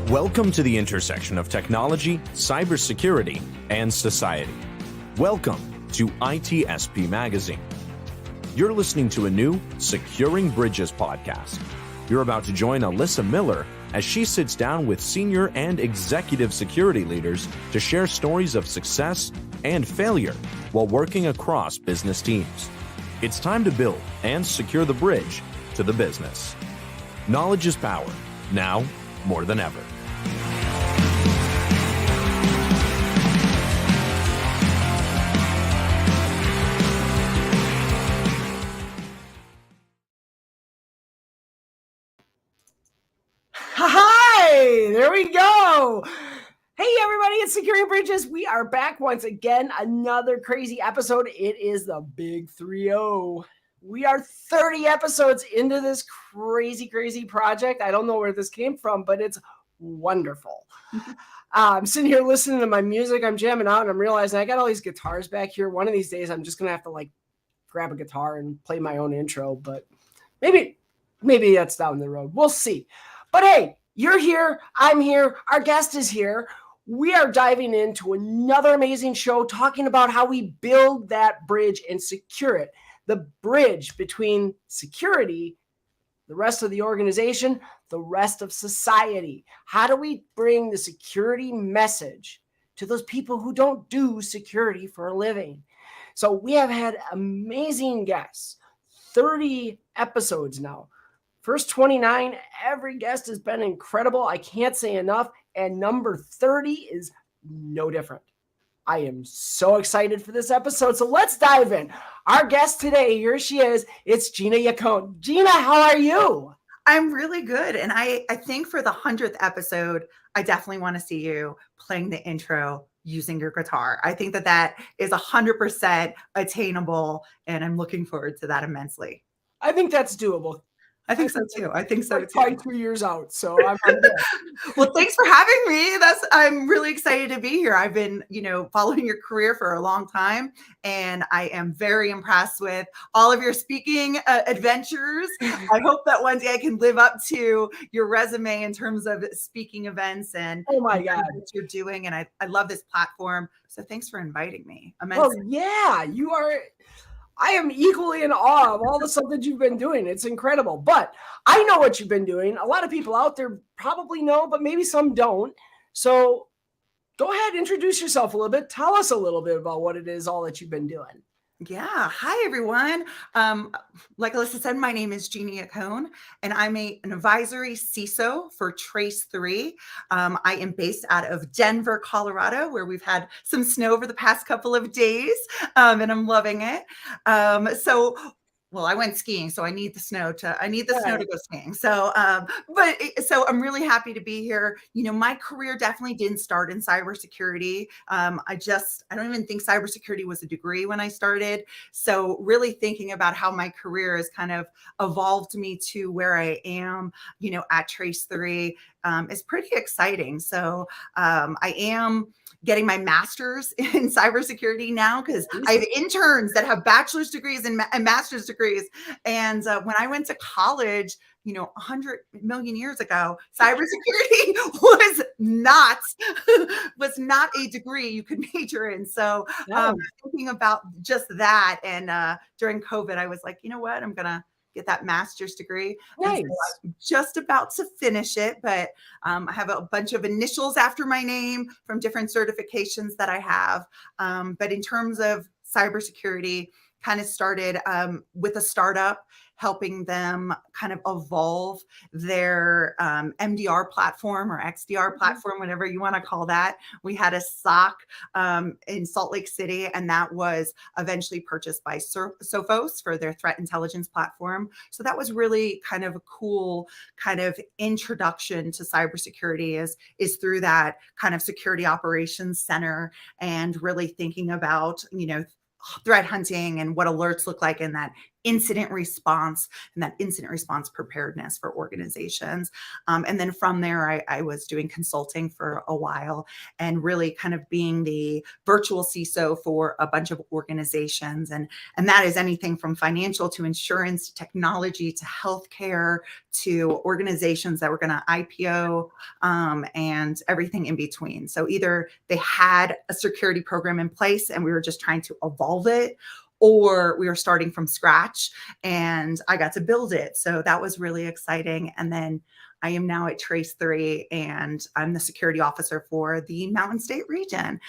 Welcome to the intersection of technology, cybersecurity, and society. Welcome to ITSP Magazine. You're listening to a new Securing Bridges podcast. You're about to join Alyssa Miller as she sits down with senior and executive security leaders to share stories of success and failure while working across business teams. It's time to build and secure the bridge to the business. Knowledge is power, now more than ever. Hi, there we go. Hey, everybody, it's Securing Bridges. We are back once again. Another crazy episode. It is the Big 3-0. We are 30 episodes into this crazy project. I don't know where this came from, but it's wonderful. I'm sitting here listening to my music. I'm jamming out, and I'm realizing I got all these guitars back here. One of these days, I'm just going to have to grab a guitar and play my own intro, but maybe that's down the road. We'll see. But hey, you're here. I'm here. Our guest is here. We are diving into another amazing show talking about how we build that bridge and secure it. The bridge between security, the rest of the organization, the rest of society. How do we bring the security message to those people who don't do security for a living? So we have had amazing guests, 30 episodes now. First 29, every guest has been incredible. I can't say enough. And number 30 is no different. I am so excited for this episode. So let's dive in. Our guest today, here she is. It's Gina Yacone. Gina, how are you? I'm really good. And I think for the 100th episode, I definitely want to see you playing the intro using your guitar. I think that is 100% attainable. And I'm looking forward to that immensely. I think that's doable. I think so too. Probably 2 years out. So I'm good. Well, thanks for having me. I'm really excited to be here. I've been, following your career for a long time, and I am very impressed with all of your speaking adventures. I hope that one day I can live up to your resume in terms of speaking events and oh my God, what you're doing. And I love this platform. So thanks for inviting me. Well, yeah, you are. I am equally in awe of all the stuff that you've been doing. It's incredible. But I know what you've been doing. A lot of people out there probably know, but maybe some don't. So go ahead, introduce yourself a little bit. Tell us a little bit about what it is, all that you've been doing. Yeah. Hi, everyone. Like Alyssa said, my name is Gina Yacone, and I'm an advisory CISO for Trace3. I am based out of Denver, Colorado, where we've had some snow over the past couple of days, and I'm loving it. Well, I went skiing, so I need the snow to go skiing. So I'm really happy to be here. My career definitely didn't start in cybersecurity. I don't even think cybersecurity was a degree when I started. So really thinking about how my career has kind of evolved me to where I am, at Trace3, is pretty exciting. So I am getting my master's in cybersecurity now because I have interns that have bachelor's degrees and master's degrees. And when I went to college, 100 million years ago, cybersecurity was not a degree you could major in. So thinking about just that, and during COVID, I was like, you know what, I'm gonna get that master's degree. Nice. So I'm just about to finish it, but I have a bunch of initials after my name from different certifications that I have. But in terms of cybersecurity, kind of started with a startup, helping them kind of evolve their MDR platform or XDR platform, whatever you want to call that. We had a SOC in Salt Lake City, and that was eventually purchased by Sophos for their threat intelligence platform. So that was really kind of a cool kind of introduction to cybersecurity is through that kind of security operations center, and really thinking about, threat hunting and what alerts look like in that incident response and that incident response preparedness for organizations. And then from there, I was doing consulting for a while and really kind of being the virtual CISO for a bunch of organizations. And that is anything from financial to insurance, to technology, to healthcare, to organizations that were going to IPO, and everything in between. So either they had a security program in place and we were just trying to evolve it, or we were starting from scratch and I got to build it. So that was really exciting. And then I am now at Trace 3 and I'm the security officer for the Mountain State region,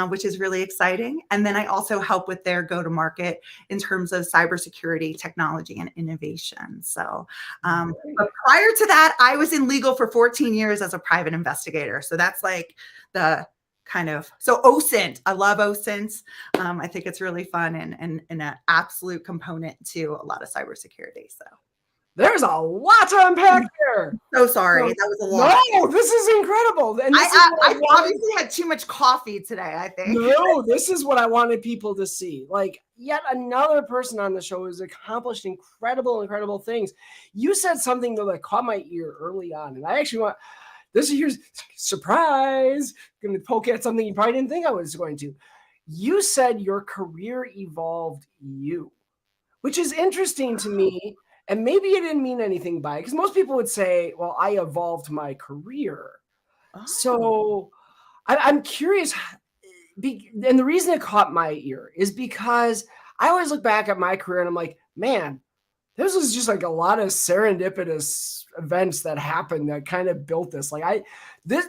which is really exciting. And then I also help with their go-to-market in terms of cybersecurity, technology, and innovation. So but prior to that, I was in legal for 14 years as a private investigator. So that's like the kind of, so OSINT, I love OSINT. I think it's really fun and an absolute component to a lot of cybersecurity. So there's a lot to unpack there. So sorry, that was a lot. No, this is incredible. And this I obviously had too much coffee today, I think. No, this is what I wanted people to see. Like, yet another person on the show who's accomplished incredible things. You said something though that caught my ear early on, and I actually want. This is your surprise. I'm going to poke at something you probably didn't think I was going to. You said your career evolved you, which is interesting to me. And maybe you didn't mean anything by it, because most people would say, well, I evolved my career. Oh. So I'm curious. And the reason it caught my ear is because I always look back at my career and I'm like, man, this was just like a lot of serendipitous events that happened that kind of built this. Like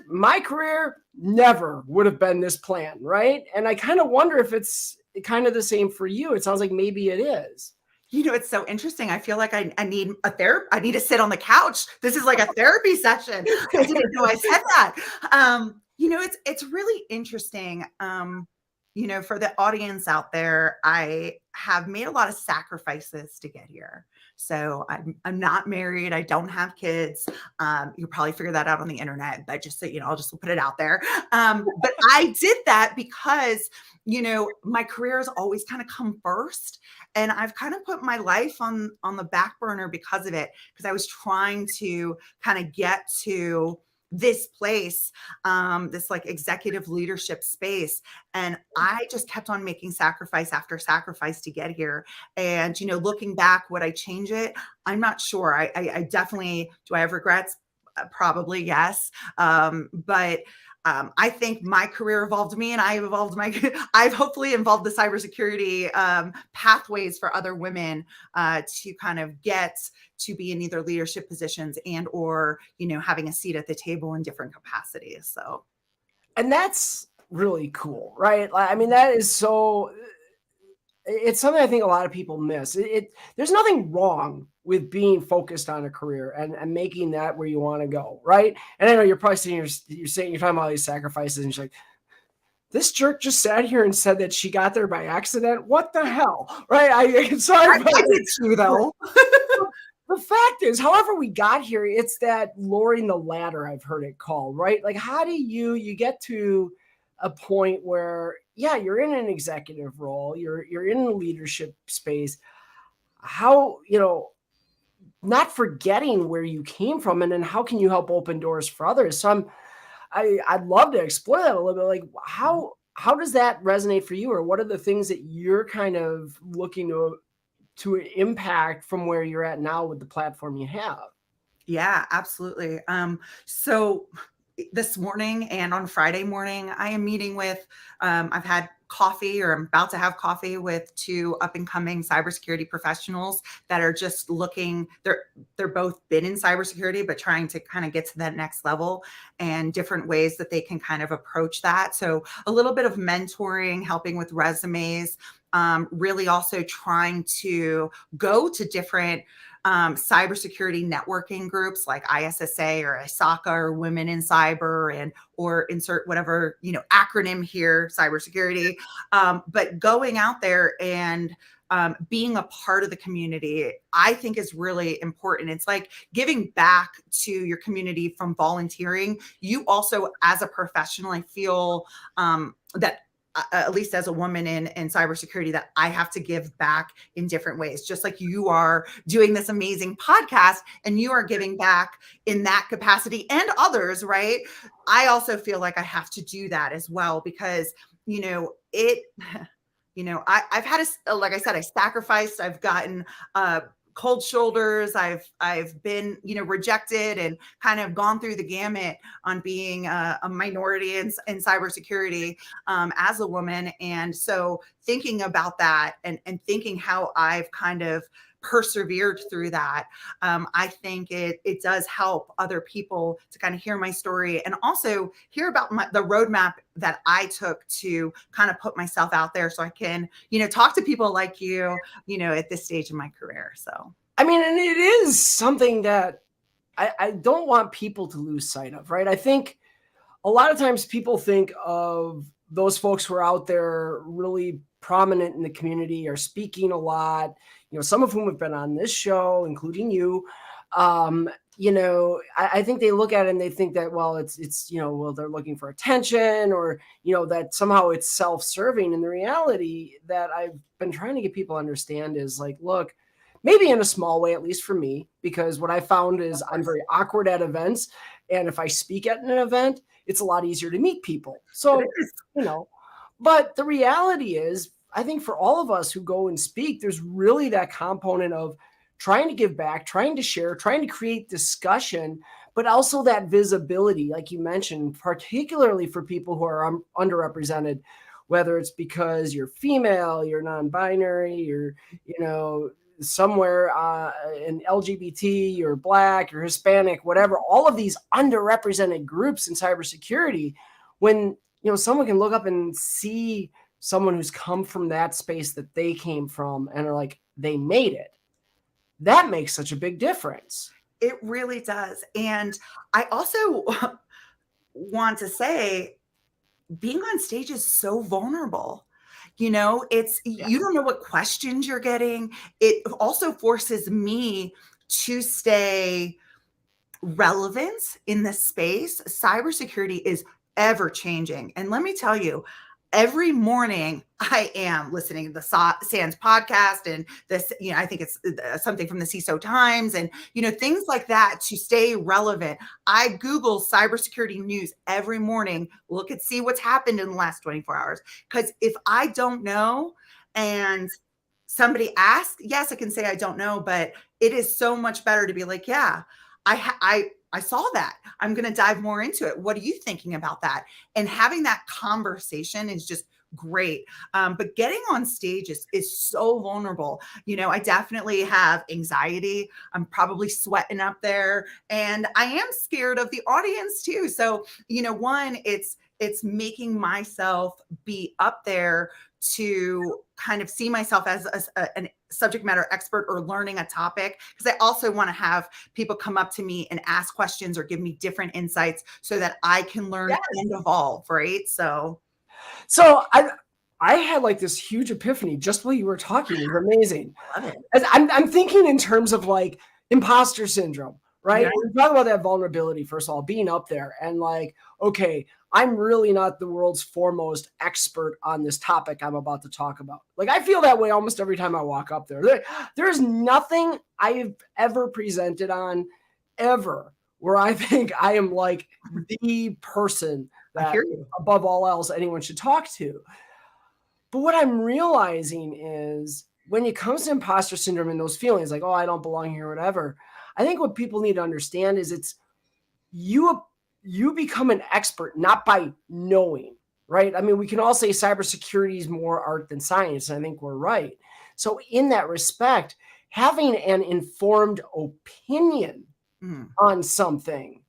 my career never would have been this plan, right? And I kind of wonder if it's kind of the same for you. It sounds like maybe it is. You know, it's so interesting. I feel like I need a therapy. I need to sit on the couch. This is like a therapy session. I didn't know I said that. You know, it's really interesting. You know, for the audience out there, I have made a lot of sacrifices to get here. So I'm not married. I don't have kids. You'll probably figure that out on the internet, but just so you know, I'll just put it out there. But I did that because, you know, my career has always kind of come first. And I've kind of put my life on the back burner because of it, because I was trying to kind of get to this place, this like executive leadership space. And I just kept on making sacrifice after sacrifice to get here. And, you know, looking back, would I change it? I'm not sure. I definitely, do I have regrets? Probably yes. But I think my career evolved me, and I've hopefully involved the cybersecurity pathways for other women to kind of get to be in either leadership positions and or, you know, having a seat at the table in different capacities. So, and that's really cool, right? I mean, that is so, it's something I think a lot of people miss. There's nothing wrong with being focused on a career and making that where you want to go, right? And I know you're probably sitting here, you're talking about all these sacrifices, and you're like, this jerk just sat here and said that she got there by accident. What the hell, right? I'm sorry, I did too, though. The fact is, however we got here, it's that lowering the ladder, I've heard it called, right? Like, how do you get to a point where, yeah, you're in an executive role, you're in a leadership space. How, you know, not forgetting where you came from, and then how can you help open doors for others? So I'd love to explore that a little bit. Like, how does that resonate for you, or what are the things that you're kind of looking to impact from where you're at now with the platform you have? Yeah, absolutely. So this morning and on Friday morning, I am meeting with, I've had coffee, or I'm about to have coffee with 2 up and coming cybersecurity professionals that are just looking, they're both been in cybersecurity, but trying to kind of get to that next level and different ways that they can kind of approach that. So a little bit of mentoring, helping with resumes, really also trying to go to different cybersecurity networking groups like ISSA or ISACA or Women in Cyber, or insert whatever, you know, acronym here, cybersecurity, but going out there and being a part of the community, I think is really important. It's like giving back to your community from volunteering. You also, as a professional, I feel that at least as a woman in cybersecurity, that I have to give back in different ways, just like you are doing this amazing podcast and you are giving back in that capacity and others, right? I also feel like I have to do that as well, because, I've had like I said, I sacrificed, I've gotten, cold shoulders. I've been, rejected and kind of gone through the gamut on being a minority in cybersecurity as a woman. And so thinking about that and thinking how I've kind of persevered through that, I think it does help other people to kind of hear my story and also hear about the roadmap that I took to kind of put myself out there so I can, talk to people like you, at this stage in my career. So, I mean, and it is something that I don't want people to lose sight of, right? I think a lot of times people think of those folks who are out there really prominent in the community, are speaking a lot, some of whom have been on this show, including you. I think they look at it and they think that, well, it's they're looking for attention, or, that somehow it's self-serving. And the reality that I've been trying to get people to understand is like, look, maybe in a small way, at least for me, because what I found is I'm very awkward at events. And if I speak at an event, it's a lot easier to meet people. So, but the reality is, I think for all of us who go and speak, there's really that component of trying to give back, trying to share, trying to create discussion, but also that visibility, like you mentioned, particularly for people who are underrepresented, whether it's because you're female, you're non-binary, you're, somewhere in LGBT, you're Black, you're Hispanic, whatever, all of these underrepresented groups in cybersecurity, when, someone can look up and see someone who's come from that space that they came from and are like, they made it. That makes such a big difference. It really does. And I also want to say, being on stage is so vulnerable. You don't know what questions you're getting. It also forces me to stay relevant in this space. Cybersecurity is ever changing. And let me tell you, every morning I am listening to the SANS podcast and this, I think it's something from the CISO Times and, things like that to stay relevant. I Google cybersecurity news every morning, see what's happened in the last 24 hours. Because if I don't know and somebody asks, yes, I can say I don't know, but it is so much better to be like, yeah, I saw that. I'm going to dive more into it. What are you thinking about that? And having that conversation is just great. But getting on stage is so vulnerable. I definitely have anxiety. I'm probably sweating up there and I am scared of the audience too. So, one, it's making myself be up there to kind of see myself as a subject matter expert or learning a topic, because I also want to have people come up to me and ask questions or give me different insights so that I can learn and evolve, right? So I had like this huge epiphany just while you were talking. It was amazing. I love it. As I'm thinking in terms of like imposter syndrome, right? Yeah. We talk about that vulnerability, first of all, being up there and like, okay, I'm really not the world's foremost expert on this topic I'm about to talk about. Like, I feel that way almost every time I walk up there. There's nothing I've ever presented on ever where I think I am like the person that above all else anyone should talk to. But what I'm realizing is when it comes to imposter syndrome and those feelings like, oh, I don't belong here, or whatever, I think what people need to understand is it's you become an expert not by knowing, right? I mean, we can all say cybersecurity is more art than science, and I think we're right. So in that respect, having an informed opinion on something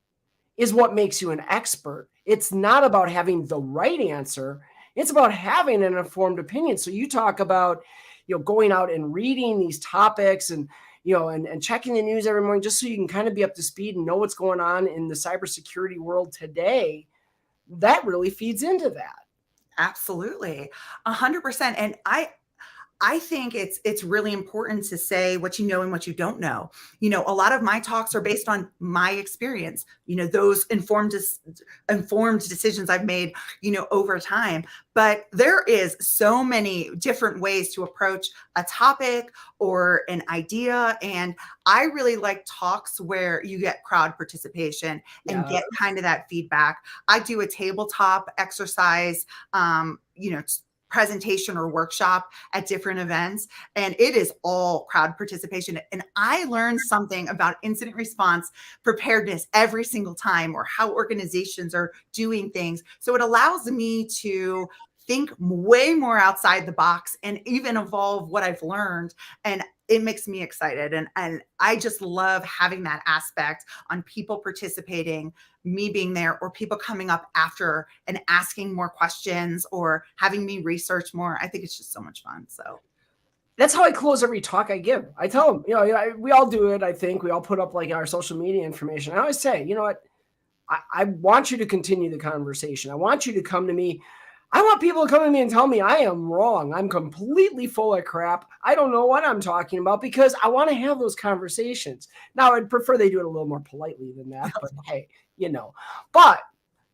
is what makes you an expert. It's not about having the right answer. It's about having an informed opinion. So you talk about, going out and reading these topics and, and checking the news every morning just so you can kind of be up to speed and know what's going on in the cybersecurity world today. That really feeds into that. Absolutely. 100%. And I think it's really important to say what you know and what you don't know. You know, a lot of my talks are based on my experience, you know, those informed decisions I've made, you know, over time. But there is so many different ways to approach a topic or an idea. And I really like talks where you get crowd participation and get kind of that feedback. I do a tabletop exercise, you know, presentation or workshop at different events, and it is all crowd participation. And I learned something about incident response preparedness every single time, or how organizations are doing things. So it allows me to think way more outside the box and even evolve what I've learned. And it makes me excited. And I just love having that aspect on people participating, me being there, or people coming up after and asking more questions or having me research more. I think it's just so much fun. So that's how I close every talk I give. I tell them, you know, we all do it. I think we all put up like our social media information. I always say, you know what? I want you to continue the conversation. I want you to come to me. I want people to come to me and tell me I am wrong. I'm completely full of crap. I don't know what I'm talking about, because I want to have those conversations. Now, I'd prefer they do it a little more politely than that, but hey, you know. But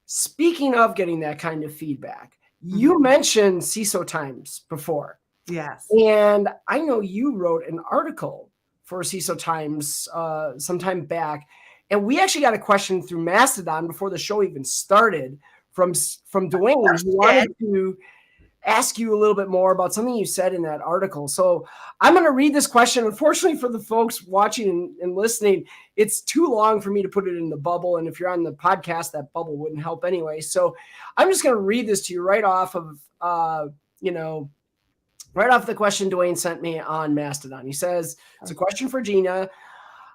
speaking of getting that kind of feedback, you mentioned CISO Times before. yes. And I know you wrote an article for CISO Times some time back. And we actually got a question through Mastodon before the show even started from Dwayne, who wanted to ask you a little bit more about something you said in that article. So I'm going to read this question. Unfortunately for the folks watching and listening, it's too long for me to put it in the bubble. And if you're on the podcast, that bubble wouldn't help anyway. So I'm just going to read this to you right off of, right off the question Dwayne sent me on Mastodon. He says, it's a question for Gina.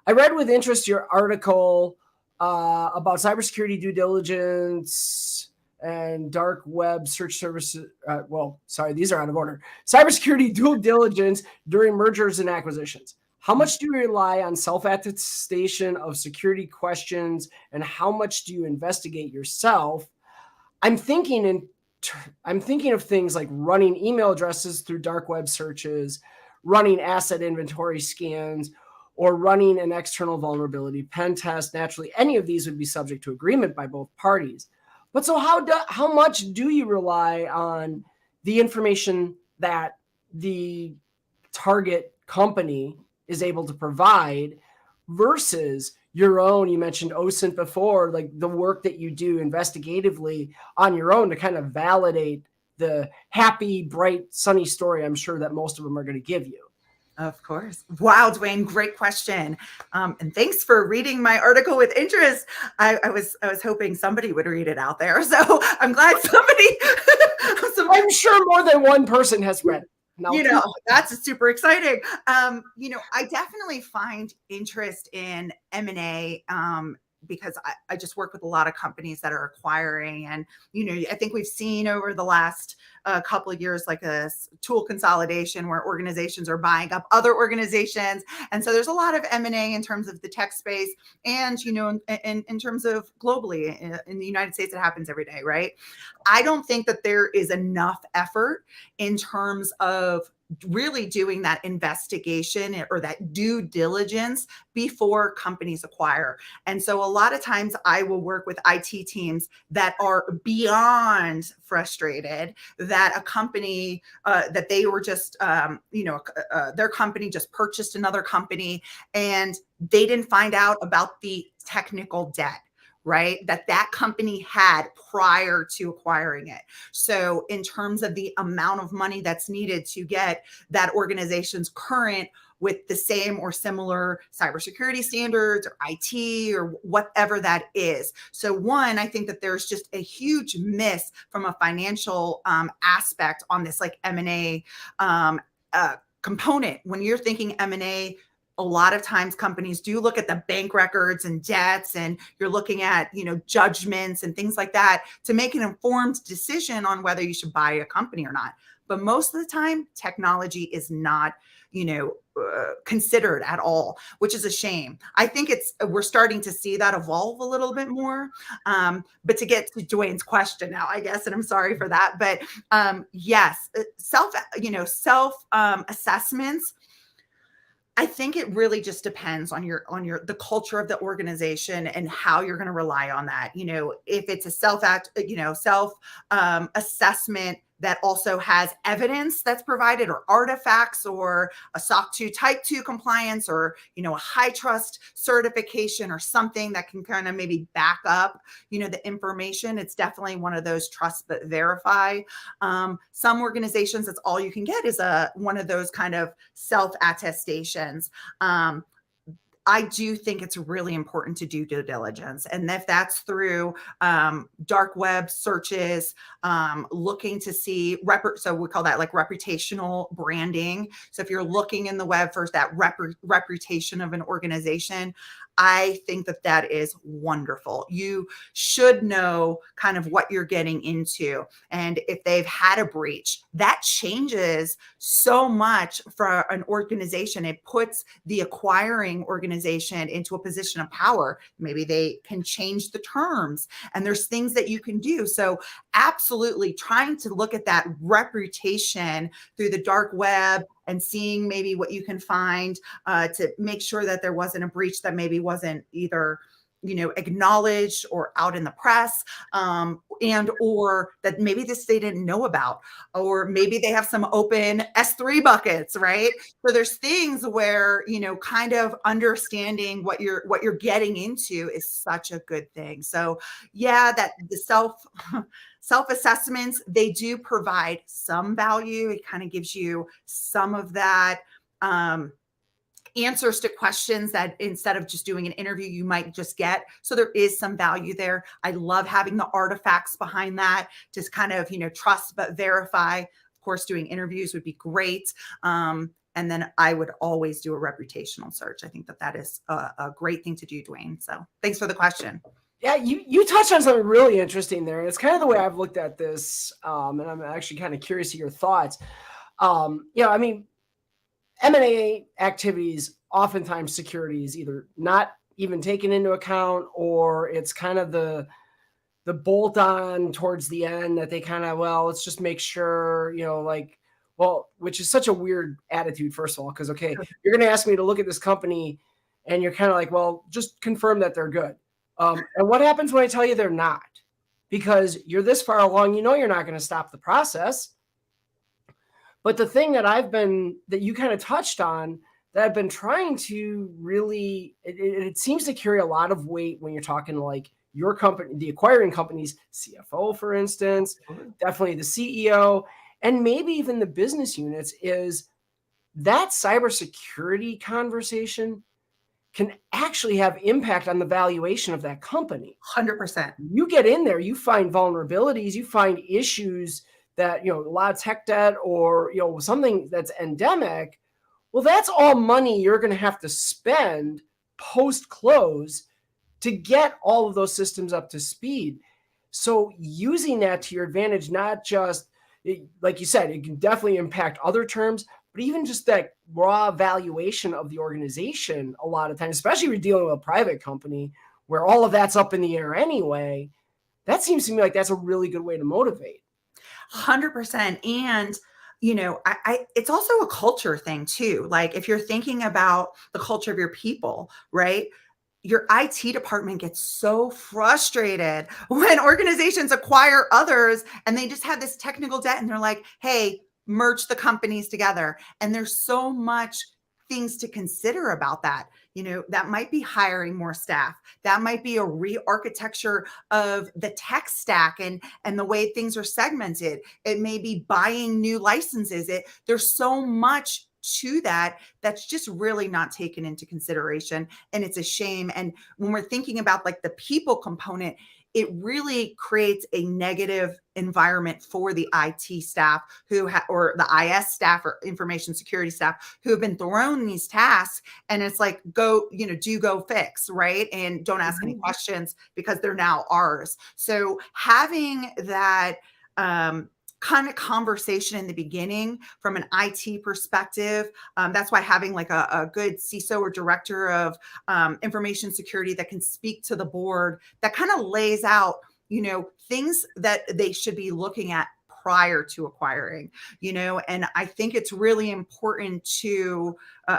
I read with interest your article about cybersecurity due diligence and dark web search services. These are out of order. Cybersecurity due diligence during mergers and acquisitions. How much do you rely on self-attestation of security questions, and how much do you investigate yourself? I'm thinking of things like running email addresses through dark web searches, running asset inventory scans, or running an external vulnerability pen test. Naturally, any of these would be subject to agreement by both parties. But so how much do you rely on the information that the target company is able to provide versus your own? You mentioned OSINT before, like the work that you do investigatively on your own to kind of validate the happy, bright, sunny story I'm sure that most of them are going to give you. Of course. Wow, Dwayne, great question. And thanks for reading my article with interest. I was hoping somebody would read it out there. So I'm glad somebody. I'm sure more than one person has read it. No, that's super exciting. I definitely find interest in M&A because I just work with a lot of companies that are acquiring. And, I think we've seen over the last couple of years, like a tool consolidation where organizations are buying up other organizations. And so there's a lot of M&A in terms of the tech space and, in terms of globally in the United States, it happens every day, right? I don't think that there is enough effort in terms of really doing that investigation or that due diligence before companies acquire. And so a lot of times I will work with IT teams that are beyond frustrated that a company that they were just, their company just purchased another company and they didn't find out about the technical debt, right? That company had prior to acquiring it. So in terms of the amount of money that's needed to get that organization's current with the same or similar cybersecurity standards or IT or whatever that is. So one, I think that there's just a huge miss from a financial aspect on this like M&A component. When you're thinking M&A, a lot of times companies do look at the bank records and debts, and you're looking at, judgments and things like that to make an informed decision on whether you should buy a company or not. But most of the time, technology is not, considered at all, which is a shame. I think we're starting to see that evolve a little bit more. But to get to Dwayne's question now, I guess, and I'm sorry for that, but yes, self assessments. I think it really just depends on the culture of the organization and how you're going to rely on that. If it's a self assessment that also has evidence that's provided, or artifacts, or a SOC 2 type 2 compliance, or a high trust certification, or something that can kind of maybe back up the information, it's definitely one of those trust but verify. Some organizations, that's all you can get is one of those kind of self attestations. I do think it's really important to do due diligence. And if that's through dark web searches, looking to see, so we call that like reputational branding. So if you're looking in the web for that reputation of an organization, I think that is wonderful. You should know kind of what you're getting into. And if they've had a breach, that changes so much for an organization. It puts the acquiring organization into a position of power. Maybe they can change the terms, and there's things that you can do. So absolutely trying to look at that reputation through the dark web and seeing maybe what you can find to make sure that there wasn't a breach that maybe wasn't either acknowledged or out in the press, and or that maybe they didn't know about, or maybe they have some open S3 buckets, right? So there's things where kind of understanding what you're getting into is such a good thing. So yeah, that the self-assessments, they do provide some value. It kind of gives you some of that answers to questions that instead of just doing an interview, you might just get. So there is some value there. I love having the artifacts behind that, just kind of, trust but verify. Of course, doing interviews would be great. And then I would always do a reputational search. I think that is a great thing to do, Dwayne. So thanks for the question. Yeah, you touched on something really interesting there. It's kind of the way I've looked at this, and I'm actually kind of curious of your thoughts. I mean, M&A activities, oftentimes security is either not even taken into account, or it's kind of the bolt on towards the end that they kind of, let's just make sure, which is such a weird attitude, first of all, because, okay, you're going to ask me to look at this company and you're kind of like, well, just confirm that they're good. And what happens when I tell you they're not? Because you're this far along, you're not going to stop the process. But the thing that you kind of touched on, that I've been trying to really, it seems to carry a lot of weight when you're talking like your company, the acquiring company's CFO, for instance, definitely the CEO, and maybe even the business units, is that cybersecurity conversation can actually have impact on the valuation of that company. 100%. You get in there, you find vulnerabilities, you find issues that, a lot of tech debt, or, something that's endemic. Well, that's all money you're going to have to spend post-close to get all of those systems up to speed. So using that to your advantage, not just, like you said, it can definitely impact other terms, but even just that raw valuation of the organization a lot of times, especially if you're dealing with a private company where all of that's up in the air anyway, that seems to me like that's a really good way to motivate. 100%. And, it's also a culture thing too. Like if you're thinking about the culture of your people, right? Your IT department gets so frustrated when organizations acquire others and they just have this technical debt and they're like, hey, merge the companies together. And there's so much things to consider about that. That might be hiring more staff. That might be a re-architecture of the tech stack and the way things are segmented. It may be buying new licenses. There's so much to that's just really not taken into consideration. And it's a shame. And when we're thinking about like the people component, it really creates a negative environment for the IT staff or the IS staff or information security staff who have been thrown these tasks. And it's like, go fix, right? And don't ask any questions because they're now ours. So having that, kind of conversation in the beginning from an IT perspective. That's why having like a good CISO or director of information security that can speak to the board, that kind of lays out, things that they should be looking at prior to acquiring, and I think it's really important to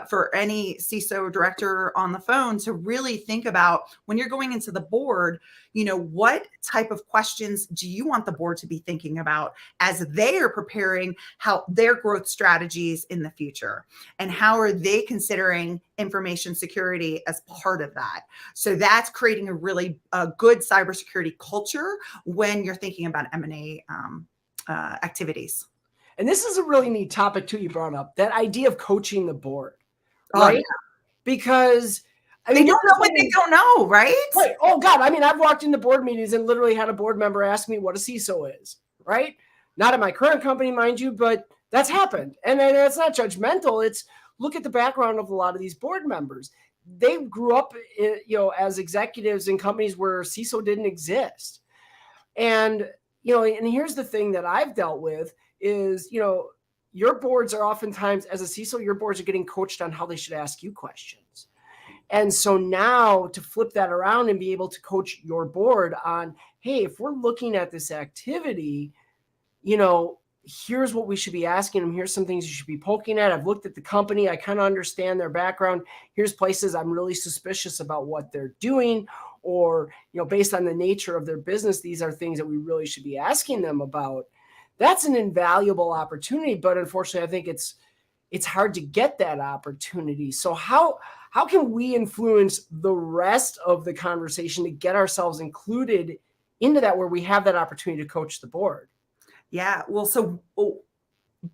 for any CISO director on the phone to really think about when you're going into the board, what type of questions do you want the board to be thinking about as they are preparing how their growth strategies in the future, and how are they considering information security as part of that. So that's creating a really good cybersecurity culture when you're thinking about M&A activities. And this is a really neat topic too, you brought up, that idea of coaching the board, Oh, right? yeah. Because I They mean, don't know what they don't know, right? Right. Oh God. I mean, I've walked into board meetings and literally had a board member ask me what a CISO is, right? Not at my current company, mind you, but that's happened. And then it's not judgmental. It's look at the background of a lot of these board members. They grew up, as executives in companies where CISO didn't exist. And, and here's the thing that I've dealt with is, your boards are oftentimes, as a CISO, your boards are getting coached on how they should ask you questions. And so now to flip that around and be able to coach your board on, hey, if we're looking at this activity, here's what we should be asking them. Here's some things you should be poking at. I've looked at the company. I kind of understand their background. Here's places I'm really suspicious about what they're doing, or, based on the nature of their business, these are things that we really should be asking them about. That's an invaluable opportunity, but unfortunately, I think it's hard to get that opportunity. So how can we influence the rest of the conversation to get ourselves included into that, where we have that opportunity to coach the board? Yeah. Well, so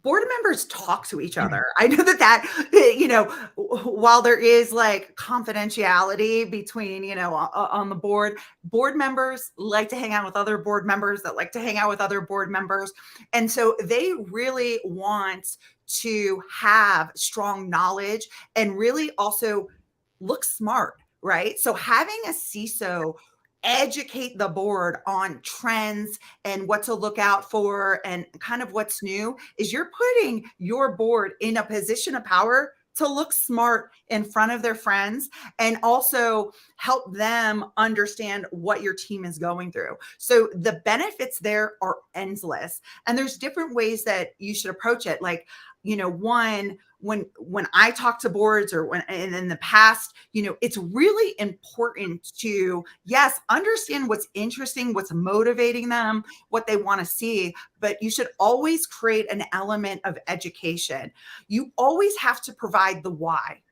board members talk to each other. I know that, while there is like confidentiality between, on the board members like to hang out with other board members that like to hang out with other board members. And so they really want to have strong knowledge and really also look smart, right? So having a CISO educate the board on trends and what to look out for and kind of what's new is you're putting your board in a position of power to look smart in front of their friends and also help them understand what your team is going through. So the benefits there are endless. And there's different ways that you should approach it. Like, one, when I talk to boards or when and in the past, it's really important to, yes, understand what's interesting, what's motivating them, what they want to see, but you should always create an element of education. You always have to provide the why.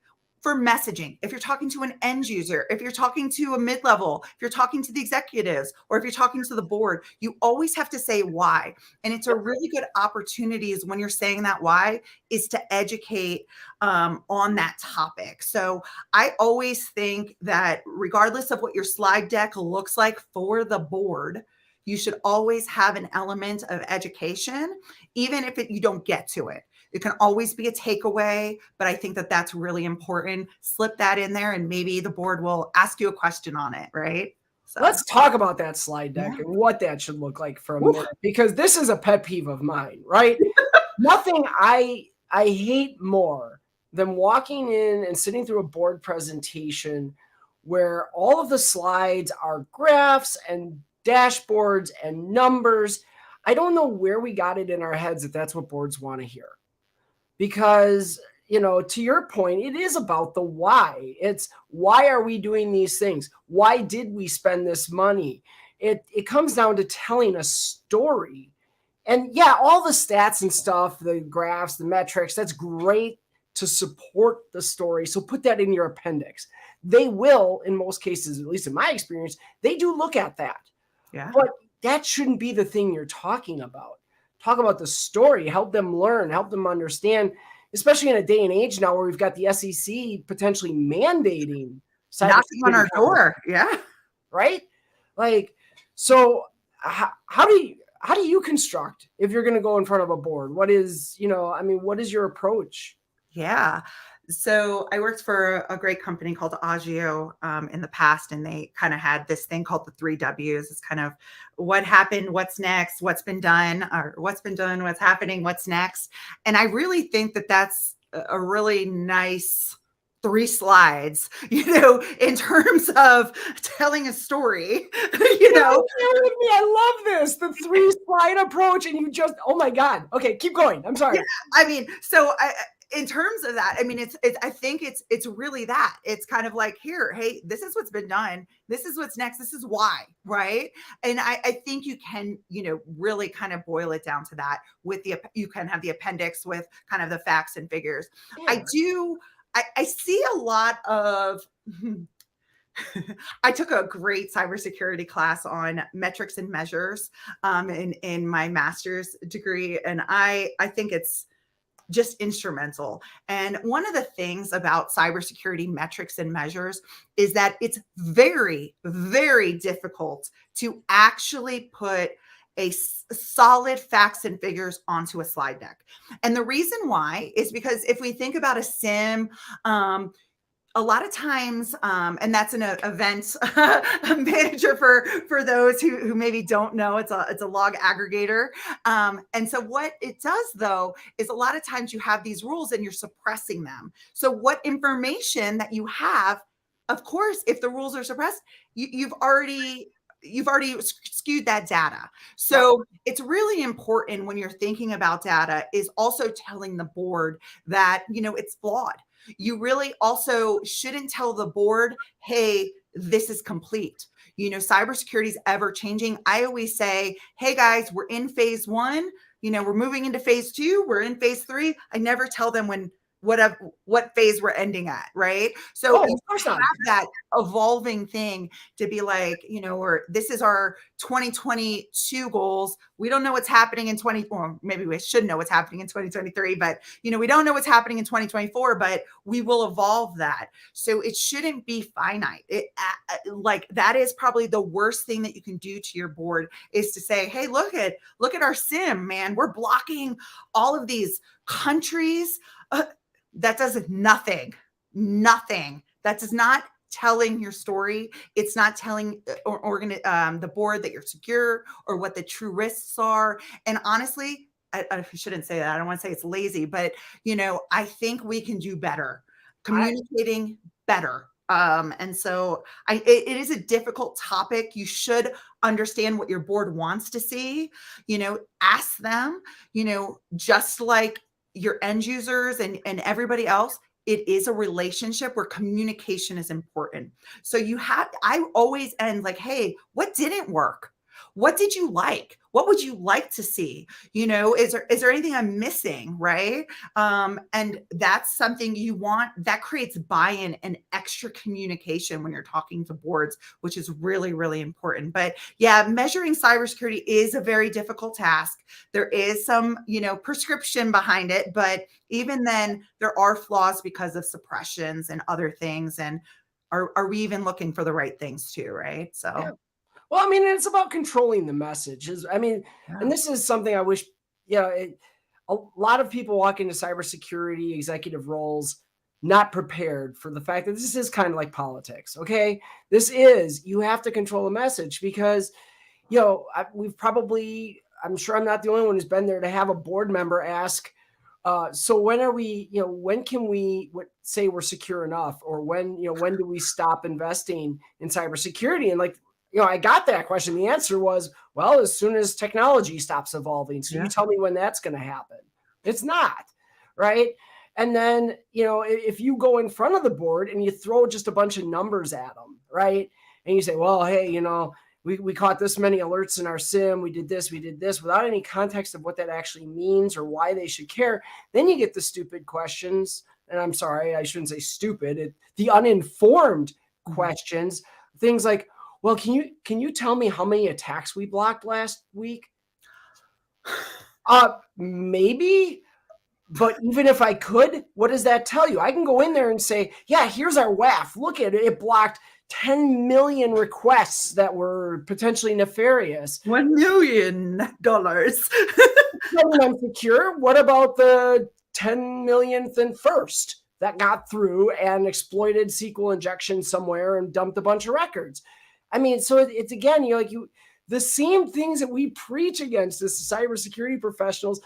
For messaging, if you're talking to an end user, if you're talking to a mid-level, if you're talking to the executives, or if you're talking to the board, you always have to say why. And it's a really good opportunity is when you're saying that why is to educate on that topic. So I always think that regardless of what your slide deck looks like for the board, you should always have an element of education, even if you don't get to it. It can always be a takeaway, but I think that that's really important. Slip that in there and maybe the board will ask you a question on it, right? So let's talk about that slide deck and what that should look like for a minute, because this is a pet peeve of mine, right? Nothing I hate more than walking in and sitting through a board presentation where all of the slides are graphs and dashboards and numbers. I don't know where we got it in our heads that that's what boards want to hear. Because, to your point, it is about the why. It's why are we doing these things? Why did we spend this money? It comes down to telling a story. And yeah, all the stats and stuff, the graphs, the metrics, that's great to support the story. So put that in your appendix. They will, in most cases, at least in my experience, they do look at that. Yeah. But that shouldn't be the thing you're talking about. Talk about the story, help them learn, help them understand, especially in a day and age now where we've got the SEC potentially mandating knocking on our door. Yeah. Right? Like, so how do you construct if you're going to go in front of a board? What is, what is your approach? Yeah. So I worked for a great company called Agio in the past, and they kind of had this thing called the 3 Ws. It's kind of what happened, what's next, what's been done, or what's been done, what's happening, what's next. And I really think that that's a really nice 3 slides, in terms of telling a story, You're with me. I love this. The 3 slide approach. And you just, oh my God. Okay, keep going. I'm sorry. Yeah, I mean, so in terms of that, I mean, I think it's really that. It's kind of like, here, hey, this is what's been done. This is what's next. This is why, right? And I think you can, really kind of boil it down to that you can have the appendix with kind of the facts and figures. Yeah. I see a lot of, I took a great cybersecurity class on metrics and measures in my master's degree. And I think it's just instrumental. And one of the things about cybersecurity metrics and measures is that it's very, very difficult to actually put a solid facts and figures onto a slide deck. And the reason why is because if we think about a SIM, a lot of times, and that's an event manager for those who maybe don't know, it's a log aggregator. And so what it does though, is a lot of times you have these rules and you're suppressing them. So what information that you have, of course, if the rules are suppressed, you've already skewed that data. So it's really important when you're thinking about data is also telling the board that, it's flawed. You really also shouldn't tell the board, hey, this is complete. Cybersecurity is ever changing. I always say, hey guys, we're in phase 1, we're moving into phase 2, we're in phase 3. I never tell them what phase we're ending at, right? So you have that evolving thing to be like, or this is our 2022 goals. We don't know what's happening in maybe we should know what's happening in 2023, but we don't know what's happening in 2024, but we will evolve that. So it shouldn't be finite. Like that is probably the worst thing that you can do to your board is to say, hey, look at our SIM, man. We're blocking all of these countries. That does nothing. That does not telling your story. It's not telling the board that you're secure or what the true risks are. And honestly, I shouldn't say that. I don't want to say it's lazy, but I think we can do better, communicating better. And so it is a difficult topic. You should understand what your board wants to see, ask them, just like your end users and everybody else, it is a relationship where communication is important. So I always end like, hey, what didn't work? What did you like? What would you like to see? Is there anything I'm missing? Right. And that's something you want that creates buy-in and extra communication when you're talking to boards, which is really, really important. But yeah, measuring cybersecurity is a very difficult task. There is some, prescription behind it, but even then there are flaws because of suppressions and other things. And are we even looking for the right things too? Right. So. Yeah. Well, I mean, it's about controlling the messages. I mean, and this is something I wish, a lot of people walk into cybersecurity executive roles not prepared for the fact that this is kind of like politics. Okay. You have to control a message because, I'm sure I'm not the only one who's been there to have a board member ask, so when can we say we're secure enough, or when do we stop investing in cybersecurity? And I got that question. The answer was, well, as soon as technology stops evolving. So you tell me when that's going to happen. It's not, right? And then, if you go in front of the board and you throw just a bunch of numbers at them, right? And you say, well, hey, we caught this many alerts in our SIM. We did this without any context of what that actually means or why they should care. Then you get the stupid questions. And I'm sorry, I shouldn't say stupid. The uninformed questions, things like, well, can you tell me how many attacks we blocked last week? Maybe, but even if I could, what does that tell you? I can go in there and say, yeah, here's our WAF. Look at it. It blocked 10 million requests that were potentially nefarious. $1 million. I'm secure. What about the 10 millionth and first that got through and exploited SQL injection somewhere and dumped a bunch of records. I mean, so it's again, the same things that we preach against as cybersecurity professionals,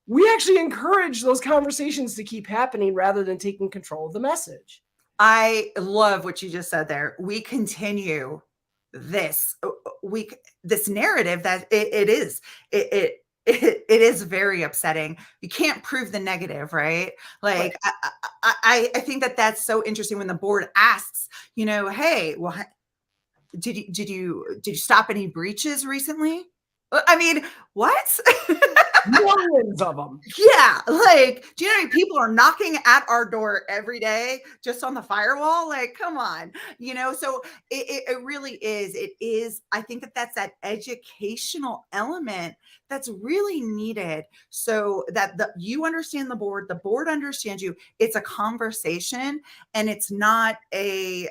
we actually encourage those conversations to keep happening rather than taking control of the message. I love what you just said there. We continue this narrative that it is very upsetting. You can't prove the negative, right? Like, right. I think that's so interesting when the board asks, hey, well, did you stop any breaches recently? I mean, what? Millions of them. Yeah. Like, do you know how many people are knocking at our door every day just on the firewall? Like, come on, so it really is. It is. I think that's that educational element that's really needed so that you understand the board understands you. It's a conversation and it's not a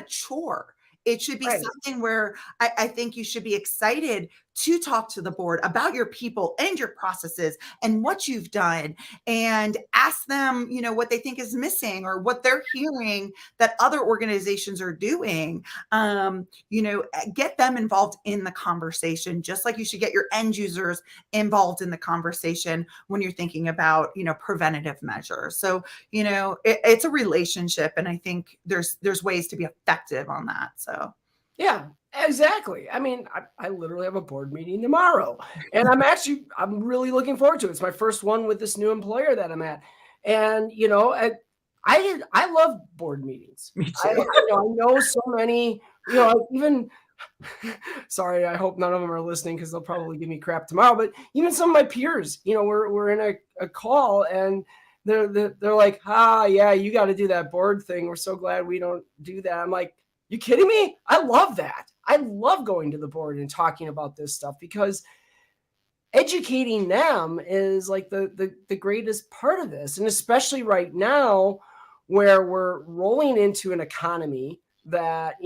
chore. It should be something where I think you should be excited to talk to the board about your people and your processes and what you've done, and ask them, what they think is missing or what they're hearing that other organizations are doing. Get them involved in the conversation, just like you should get your end users involved in the conversation when you're thinking about, preventative measures. So, it's a relationship, and I think there's ways to be effective on that. So. Yeah, exactly. I mean, I literally have a board meeting tomorrow, and I'm really looking forward to it. It's my first one with this new employer that I'm at. And, I love board meetings. Me too. I know so many, even, sorry, I hope none of them are listening because they'll probably give me crap tomorrow, but even some of my peers, we're in a call and they're like, yeah, you got to do that board thing. We're so glad we don't do that. I'm like, you kidding me? I love that. I love going to the board and talking about this stuff because educating them is like the greatest part of this. And especially right now where we're rolling into an economy that,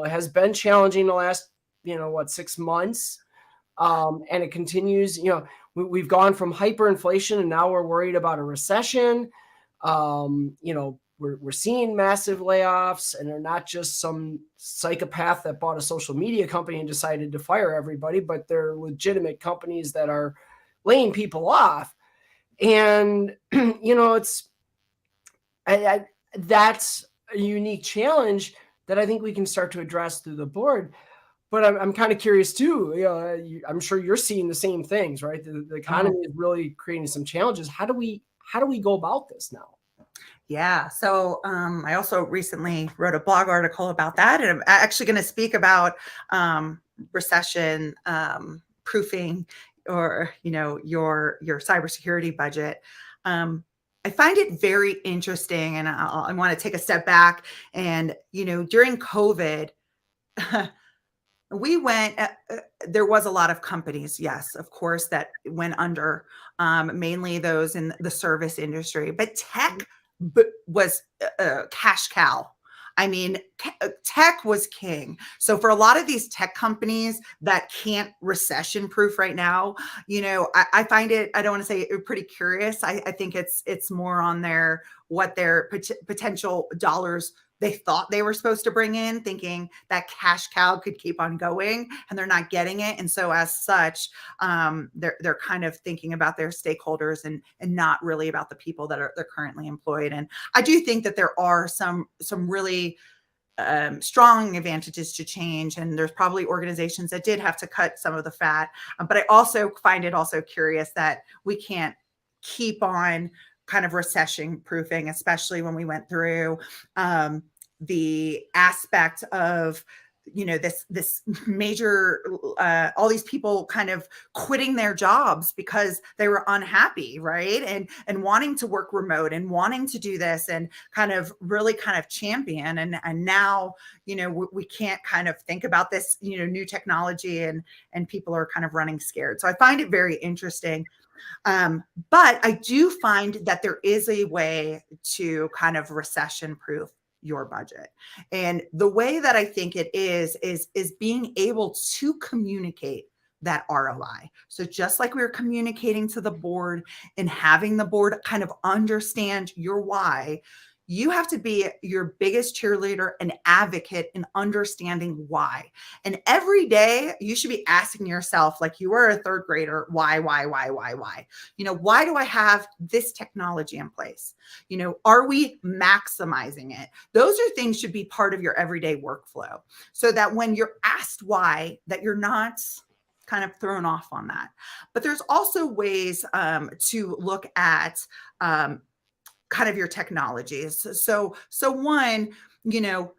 has been challenging the last, 6 months. And it continues, we've gone from hyperinflation and now we're worried about a recession. We're seeing massive layoffs, and they're not just some psychopath that bought a social media company and decided to fire everybody, but they're legitimate companies that are laying people off. And, that's a unique challenge that I think we can start to address through the board. But I'm kind of curious too. I'm sure you're seeing the same things, right? The economy is really creating some challenges. How do we go about this now? Yeah. So I also recently wrote a blog article about that. And I'm actually going to speak about recession proofing or, your cybersecurity budget. I find it very interesting. And I want to take a step back. And, during COVID, we went, there was a lot of companies, yes, of course, that went under, mainly those in the service industry, but tech was a cash cow. I mean, tech was king. So for a lot of these tech companies that can't recession proof right now, I find it, I don't want to say pretty curious. I think it's more on what their potential dollars they thought they were supposed to bring in, thinking that cash cow could keep on going, and they're not getting it. And so as such, they're kind of thinking about their stakeholders and not really about the people that they're currently employed. And I do think that there are some really strong advantages to change. And there's probably organizations that did have to cut some of the fat. But I also find it also curious that we can't keep on kind of recession proofing, especially when we went through the aspect of, this major, all these people kind of quitting their jobs because they were unhappy, right? And wanting to work remote and wanting to do this and kind of really kind of champion. And now, we can't kind of think about this, new technology and people are kind of running scared. So I find it very interesting. But I do find that there is a way to kind of recession proof your budget. And the way that I think it is being able to communicate that ROI. So just like we were communicating to the board and having the board kind of understand your why, you have to be your biggest cheerleader and advocate in understanding why. And every day you should be asking yourself, like you are a third grader, why? Why do I have this technology in place? Are we maximizing it? Those are things should be part of your everyday workflow so that when you're asked why, that you're not kind of thrown off on that. But there's also ways to look at kind of your technologies. So one,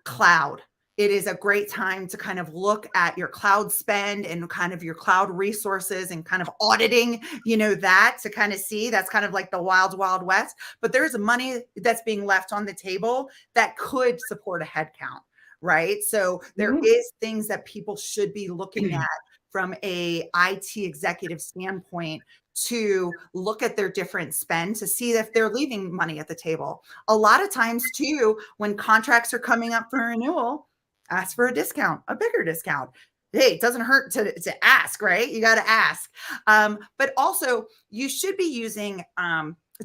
cloud. It is a great time to kind of look at your cloud spend and kind of your cloud resources and kind of auditing, that to kind of see that's kind of like the wild, wild west. But there's money that's being left on the table that could support a headcount, right? So there is things that people should be looking at from a IT executive standpoint to look at their different spend to see if they're leaving money at the table. A lot of times too, when contracts are coming up for renewal, ask for a discount, a bigger discount. Hey, it doesn't hurt to ask, right? You got to ask. But also you should be using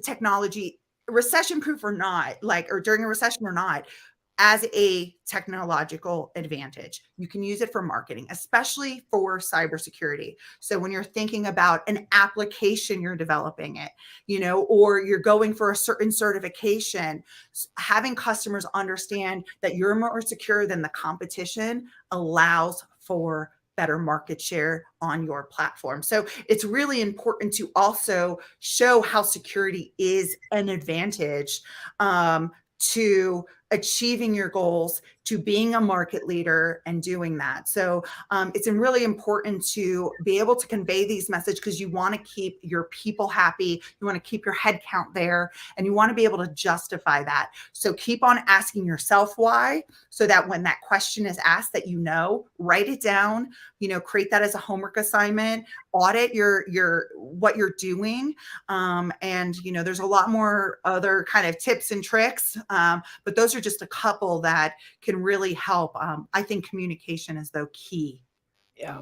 technology, recession proof or not, or during a recession or not, as a technological advantage. You can use it for marketing, especially for cybersecurity. So when you're thinking about an application, you're developing it, or you're going for a certain certification, having customers understand that you're more secure than the competition allows for better market share on your platform. So it's really important to also show how security is an advantage to achieving your goals, to being a market leader and doing that. So it's really important to be able to convey these messages because you want to keep your people happy. You want to keep your head count there and you want to be able to justify that. So keep on asking yourself why, so that when that question is asked that write it down, create that as a homework assignment, audit what you're doing. And there's a lot more other kind of tips and tricks, but those are just a couple that can really help. I think communication is the key. Yeah.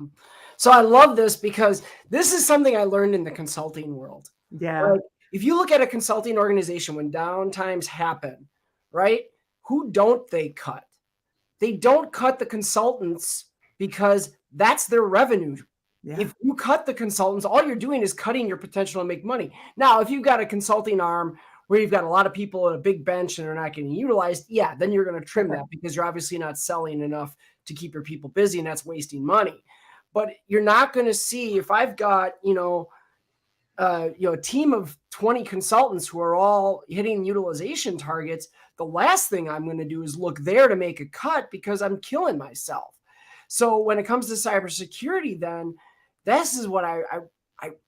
So I love this because this is something I learned in the consulting world. Yeah. Right? If you look at a consulting organization, when down times happen, right? Who don't they cut? They don't cut the consultants because that's their revenue. Yeah. If you cut the consultants, all you're doing is cutting your potential to make money. Now, if you've got a consulting arm where you've got a lot of people on a big bench and they're not getting utilized, yeah, then you're going to trim that because you're obviously not selling enough to keep your people busy, and that's wasting money. But you're not going to see, if I've got, a team of 20 consultants who are all hitting utilization targets, the last thing I'm going to do is look there to make a cut because I'm killing myself. So when it comes to cybersecurity, then this is what I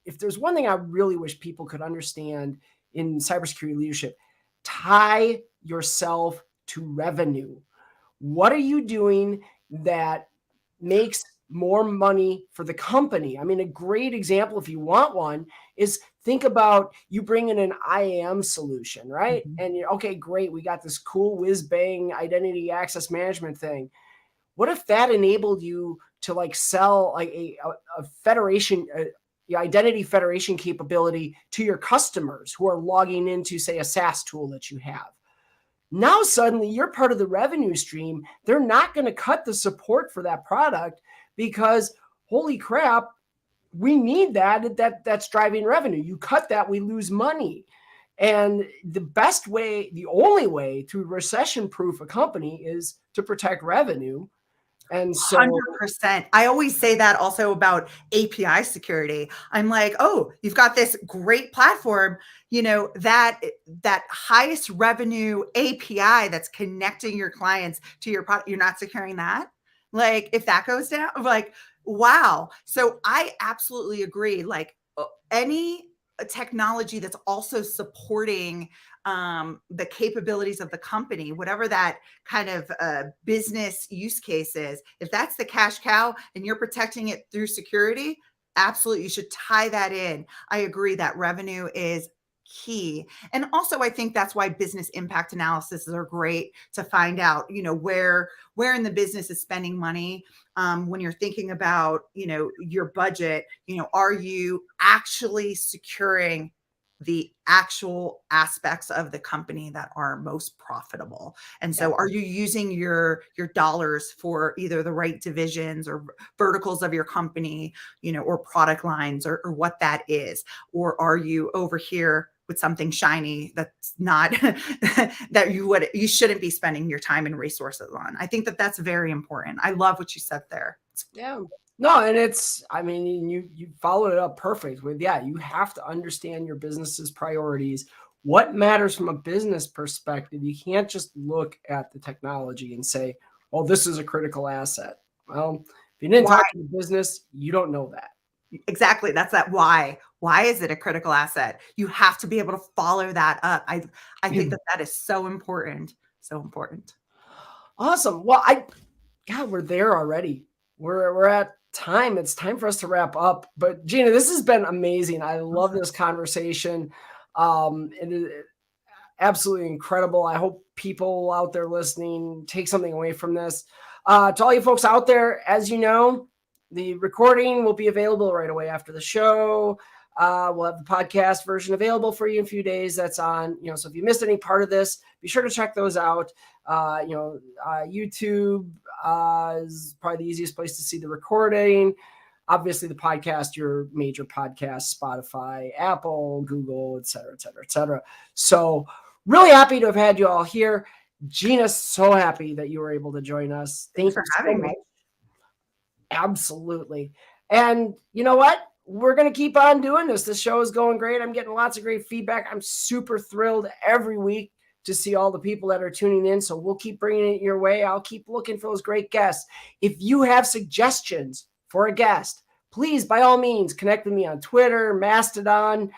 if there's one thing I really wish people could understand in cybersecurity leadership, tie yourself to revenue. What are you doing that makes more money for the company? I mean, a great example, if you want one, is think about you bring in an IAM solution, right? Mm-hmm. And you're, okay, great. We got this cool whiz bang identity access management thing. What if that enabled you to sell a federation, identity federation capability to your customers who are logging into, say, a SaaS tool that you have? Now, suddenly you're part of the revenue stream. They're not going to cut the support for that product because, holy crap, we need that's driving revenue. You cut that, we lose money. And the best way, the only way to recession-proof a company is to protect revenue. And so 100%. I always say that also about API security. I'm like, oh, you've got this great platform, that highest revenue API that's connecting your clients to your product. You're not securing that. Like if that goes down, like, wow. So I absolutely agree. Like any technology that's also supporting the capabilities of the company, whatever that kind of business use case is, if that's the cash cow and you're protecting it through security, absolutely, you should tie that in. I agree that revenue is key. And also, I think that's why business impact analyses are great to find out, where in the business is spending money. When you're thinking about, your budget, are you actually securing the actual aspects of the company that are most profitable? And so are you using your dollars for either the right divisions or verticals of your company, or product lines, or what that is? Or are you over here with something shiny that's not that you shouldn't be spending your time and resources on? I think that that's very important. I love what you said there. Yeah. No, and you followed it up perfect with, you have to understand your business's priorities, what matters from a business perspective. You can't just look at the technology and say, oh, this is a critical asset. Well, if you didn't talk to the business, you don't know that. Exactly. That's that why. Why is it a critical asset? You have to be able to follow that up. I think that is so important. So important. Awesome. Well, we're there already. We're at time. It's time for us to wrap up. But Gina, this has been amazing. I love this conversation. It is absolutely incredible. I hope people out there listening take something away from this. To all you folks out there, as you know, the recording will be available right away after the show. We'll have the podcast version available for you in a few days. That's on, so if you missed any part of this, be sure to check those out. YouTube is probably the easiest place to see the recording. Obviously, the podcast, your major podcast, Spotify, Apple, Google, et cetera, et cetera, et cetera. So really happy to have had you all here. Gina, so happy that you were able to join us. Thanks for having me. Absolutely. And you know what? We're going to keep on doing this. The show is going great. I'm getting lots of great feedback. I'm super thrilled every week to see all the people that are tuning in. So we'll keep bringing it your way. I'll keep looking for those great guests. If you have suggestions for a guest, please, by all means, connect with me on Twitter, Mastodon,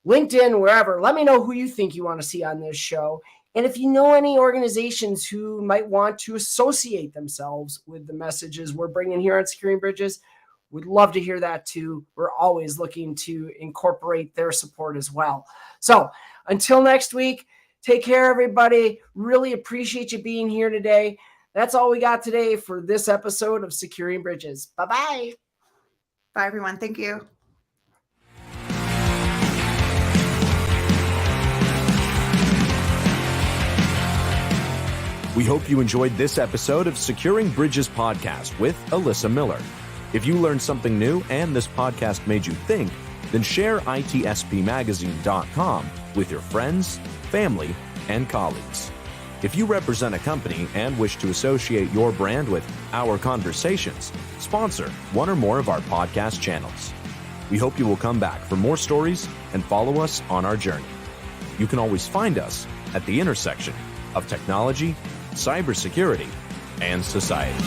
LinkedIn, wherever. Let me know who you think you want to see on this show. And if you know any organizations who might want to associate themselves with the messages we're bringing here on Securing Bridges, we'd love to hear that too. We're always looking to incorporate their support as well. So until next week, take care, everybody. Really appreciate you being here today. That's all we got today for this episode of Securing Bridges. Bye-bye. Bye, everyone. Thank you. We hope you enjoyed this episode of Securing Bridges podcast with Alyssa Miller. If you learned something new and this podcast made you think, then share itspmagazine.com with your friends, family, and colleagues. If you represent a company and wish to associate your brand with our conversations, sponsor one or more of our podcast channels. We hope you will come back for more stories and follow us on our journey. You can always find us at the intersection of technology, cybersecurity, and society.